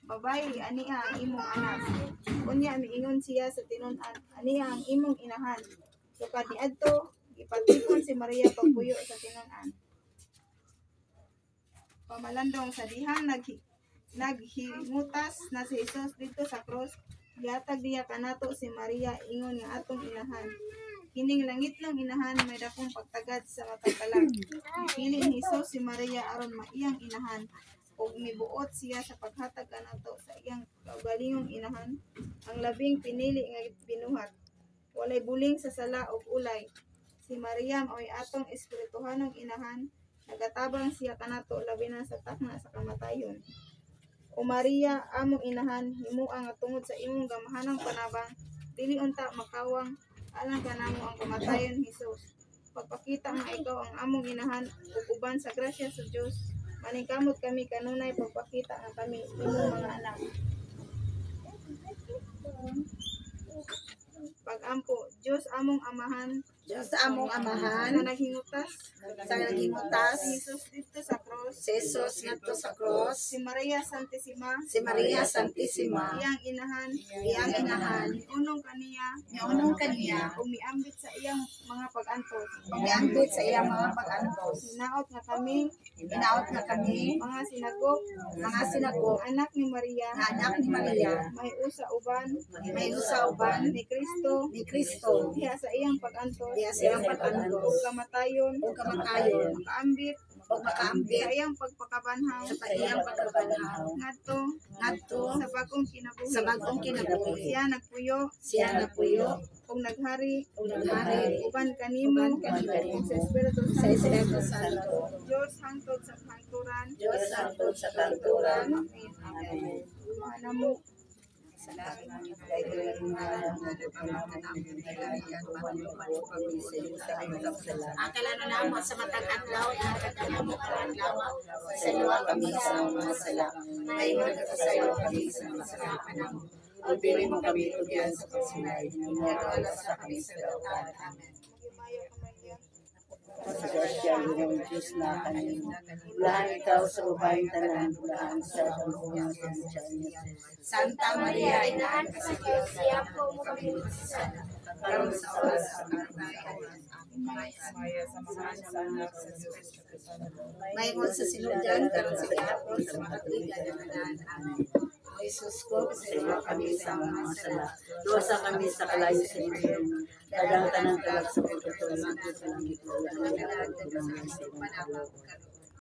Babayi, aniha ang imong anak. Unya miingon siya sa tinun-an, aniha ang imong inahan. So kaniadto, ipatipon si Maria pagpuyo sa tinun-an. Pamalandong sa dihang naghimutas na si Jesus dito sa cross, gihatag diya kanato si Maria ingon nga atong inahan. Kining langitlong inahan may dakong pagtagad sa matag kalag. Pili ni Jesus si Maria aron maiyang inahan. Ug mibuot siya sa paghatag kanato sa iyang kaugalingong inahan, ang labing pinili nga binuhat. Walay buling sa sala ug ulay. Si Maria mao'y atong espirituhanong inahan, nagatabang siya kanato labi na sa takna sa kamatayon. O Maria, among inahan, himuang nga tungod sa imong gamahanang panabang, dili unta makawang alang kanamo ang kamatayon Hesus. Pagpakita nga ikaw ang among inahan ug uban sa grasya sa Dios, maningkamot kami kanunay pagpakita nga kami imong mga anak. Pag-ampo, Dios among amahan, Diyos among amahan, sa naghingutas, sa naghimutas, si Jesus dito sa cross, si Jesus ngadto sa cross, si Maria Santissima, si Maria Santissima, iyang inahan, unong kaniya, umiambit sa iyang mga pag-antos, umiambit sa iyang mga pag-antos. hinaot nga kami, mga sinagop, anak ni Maria, may usa uban, ni Kristo, diha sa iyang pag-antos, ug kamatayon, makaambit, sa iyang pagpakabanhaw, ngadto sa bagong kinabuhi, siya nagpuyo, ug naghari, uban kanimo, sa Espiritu Santo, Diyos hangtod sa hangturan, Amen. Manamo. Ang kalano namo sa matag adlaw, ang mo adlaw, sa luwa kami sa mga sala. May mga kasayo kami sa mga sala panamo. Pagpili mo kami tugyan sa pagsunay. Nagawala sa kami sa dautan. Amen. Sa grasya ng Diyos na kanino. Bulahan ikaw sa ubahin tanan, bulahan sa buong sa niya. Santa Maria, inahan ka sa Diyos, siya po mo kami magsisal. Karon sa oras sa kamatayan. Maya sa mga anak sa Espiritu Santo. Mayroon sa sinugdan, karon sa gihapon, sa mga tuigan ng anan. Amen. O Jesus ko, Sa kami sa mga sala. Dosa kami sa kalayo sa Pilipinas. Kadang tanang kalag sa pagkatulong ng langit. Amen.